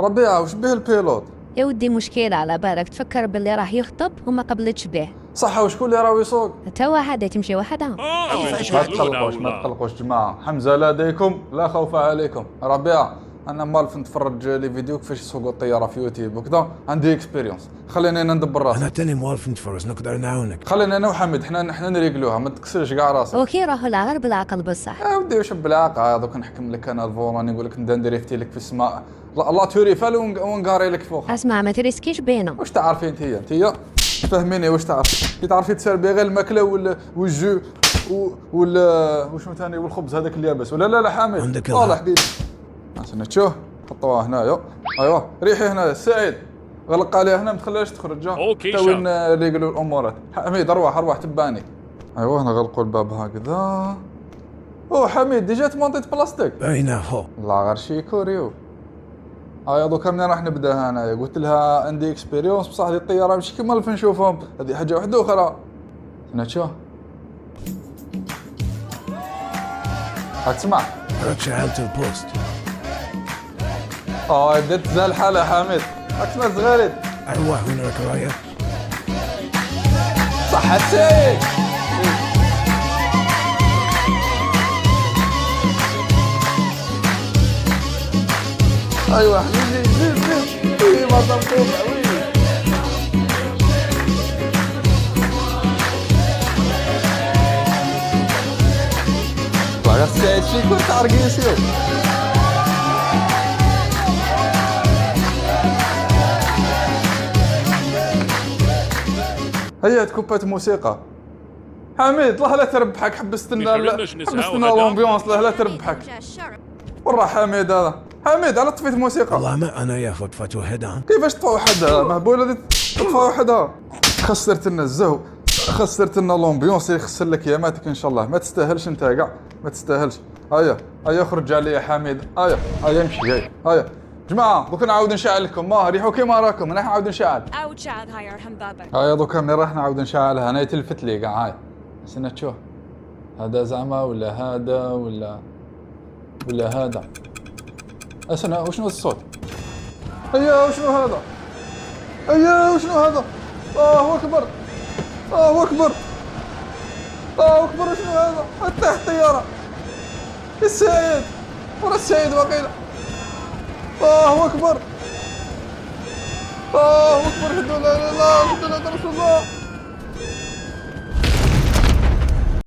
ربيعة وش به البيلوت؟ يا ودي مشكلة على بالك تفكر باللي راح يخطب وما قبلتش به. صح وشكون اللي راهو يسوق؟ توا هذا تمشي وحدها. ما تقلقوش جماعة، حمزة لديكم لا خوف عليكم. ربيعة أنا مالف نتفرج لي فيديو كيفاش يسوقوا الطيارة في يوتيوب وكذا، عندي اكسبيريونس، خليني أنا ندبر راسي. أنا تاني موالف نتفرج نقدر نعاونك. خلينا أنا وحمد حنا نريقلوها، ما تكسرش كاع راسك. وكي راهو العقل بالعقل بصح. يا ودي وش بالعاقة دوك نحكم لك أنا الفوراني نقول لك ندريفتي لك في السماء، الله توري فال ونقاري لك فوق. اسمع ما تريسكيش بينا. واش تعرفين انتيا فهميني واش تعرفي؟ كي تعرفي تسربي غير الماكله والجو وشنو ثاني والخبز هذاك اليابس ولا لا حامد؟ عندك والله حبيبي استنى تشوف حطوها هنايا. ايوا ريحي هنا سعيد غلق عليها هنا ما تخليهاش تخرج. اوكي تو اللي يقولوا الامورات. حميد ارواح تباني. ايوا هنا غلقوا الباب هكذا. او حميد ديجا تمونطيت بلاستيك باينه فوق. الله غير شي كوريو. هيا دوكا منين راح نبدا انايا؟ قلت لها عندي اكسبيريونس بصح هذه الطياره ماشي كيما اللي نشوفهم، هذه حاجه واحده اخرى. انا تشوف هاك تسمع راك شعلت البوست. بدات تزال الحاله حميد. هاك تسمع صغيرين. ارواح وين راك رايح؟ صح السيد. ايوه حبيبي زيد ما تنقوم وي. بقى السيد شي كنت عرقيسيو. هيا كوبات موسيقى. حميد الله لا تربحك، حبست لنا الامبيونس، لا تربحك. وين راح حميد هذا؟ حميد على طفيت موسيقى. والله ما انا يا فوت وحدها. كيفاش تطفى وحدها؟ مهبوله هذه تطفى وحدها. خسرت لنا الزهو، خسرت لنا الامبيونس، يخسر لك ياماتك ان شاء الله. ما تستاهلش انت كاع، ما تستاهلش. هيا خرج علي يا حميد. هيا امشي. هيا جماعه دوك نعاود نشعل لكم. ما ريحوا كيما راكم انا نعاود نشعل. هيا دوك ملي راح نعاود نشعلها. انا تلفت لي كاع. هاي استنى تشوف هذا زعما ولا هذا ولا هذا. استنى وشنو الصوت؟ وشنو هذا؟ وشنو هذا؟ الله اكبر وشنو هذا؟ حتى الطياره. السيد ورا السيد وقيله. الله اكبر لا اله الا الله محمد رسول الله.